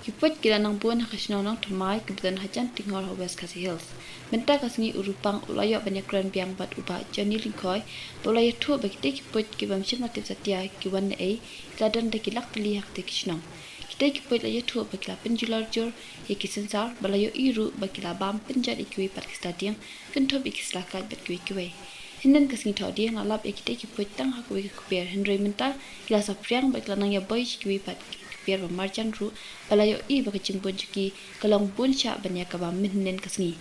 Puit kila nang buan hakasno nang thma kebetulan hajan tinggal West Khasi Hills. Benta kasngi urupang ulaya banyak kran biang bat uba jani lingkoi ulaya thu bakite puit kibam shimati satya kiwan ei ladan de kilak teli hak te kishnong. Kita puit laya thu bakila penjular jor ekisensar balayo iru bakila bam penjat ikui pat stadium kentob ikisla kat bat kiwe. Hinden kasngi thodi ngalap ekite puit tang hakwe kuper Henry menta kila sapriang bakila nang ya boy kiwi pat biar pemarjan ru balayo i bagi cimpun cuki kalong pun syak banyak kabam minen kasngi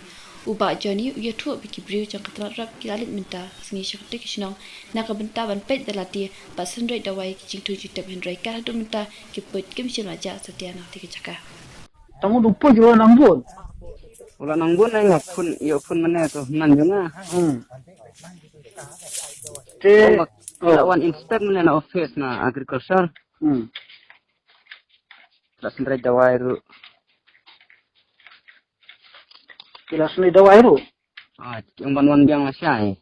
uba joni uya thu biki briu jang katrat rap kilalit minta kasngi syakti kisnong nak benta ban pet dalati pasen roi dawai kicing tu jutep hendrai kah tu minta kiput kimsil aja setia nak tikacaka tamu lupa juga nambun Wala nambun ay ngapun iyo pun mana tu nanjunga te lawan inspect mana na office na agriculture Lasin ray dawai ru kilas ni dawai ru yung banwan biang masya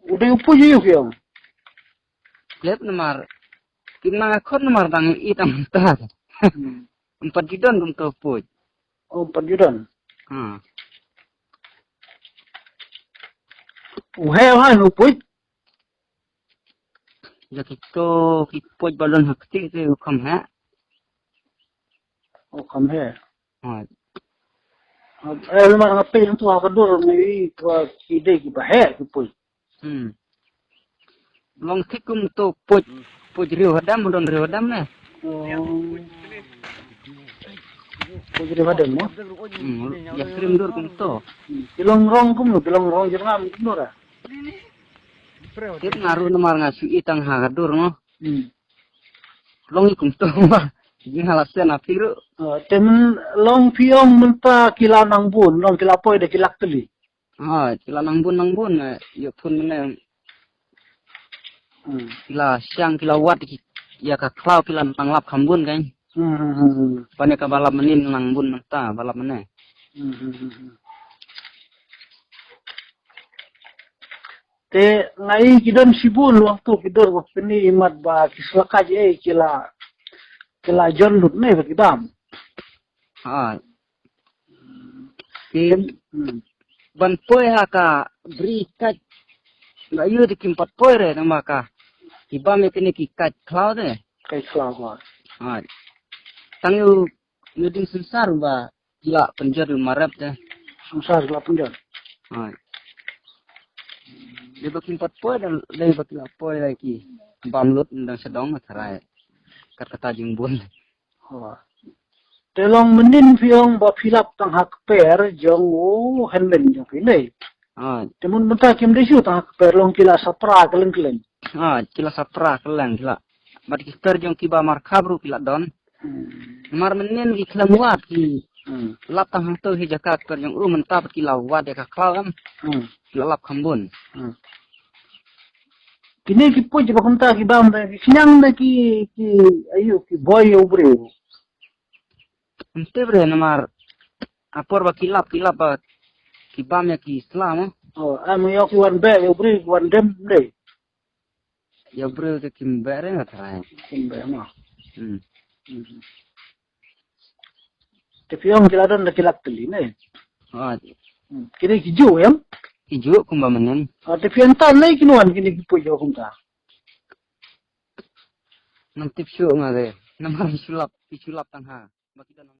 udah upo juga yang klep namar kinang akon namar dang itang ta 4 judon dum to puj perjudan ha uhai upo ya kito ki puj balon hakti se ukam ha kam hai ha memang apa yang tu akan dur ni ide ki bahaya upo long thikum to puj riu hadam don riu hadam na jadi badan mo ya krim dur kum to kilong rong jerngam kum ora tip ngaru namar ngasi itang hadur no long ikum to ma jing halasen apiru temen long piong menta kila nang bun long kila poi de kilak teli kila nang bun yo pun ne kila siang kila wat ya ka klau kila panglap khambun kan pane ka balap menin nang bun menta balap mene te ngai kidon sibun waktu kidor waktu ni imat ba kislaka je kila jon lut ne ba kidam kin ban poi ha ka bri ka ngayu de kimpat poi re nama ka iba me kini ki kat klau de kai slawa tangu ngeding sensar ba gila penjar marap de susah la punjar dia bakimpat poi dan lei bakila poi lagi bamlut ndang sedong matharai kata jingbun telong menin fiong ba filap tang hak per jong henlen jong pilai temun menta kim desu tang hak per long kila sapra keleng kila sapra keleng kila mat kister jong kiba markabru kila don mar menin ki kelamuat ki lap tang hang to hi jakat per jong menta kila wat de ka klam kila lap khambun kini ki poj ba kunta ki bam da kinyang da ki ayu ki boy ubre ente bre namar apor ba kilap ba ki bam ya ki islam am yo ki wan be ubre wan dem de ya bre ke kimbere ngatai kimbe ma te piong kiladon da kilak teli ne kini ki ju yam ijo kumba menen te pian tan nei kinuan kini ki poj ba kunta nam tip syu ngare namar sulap tang ha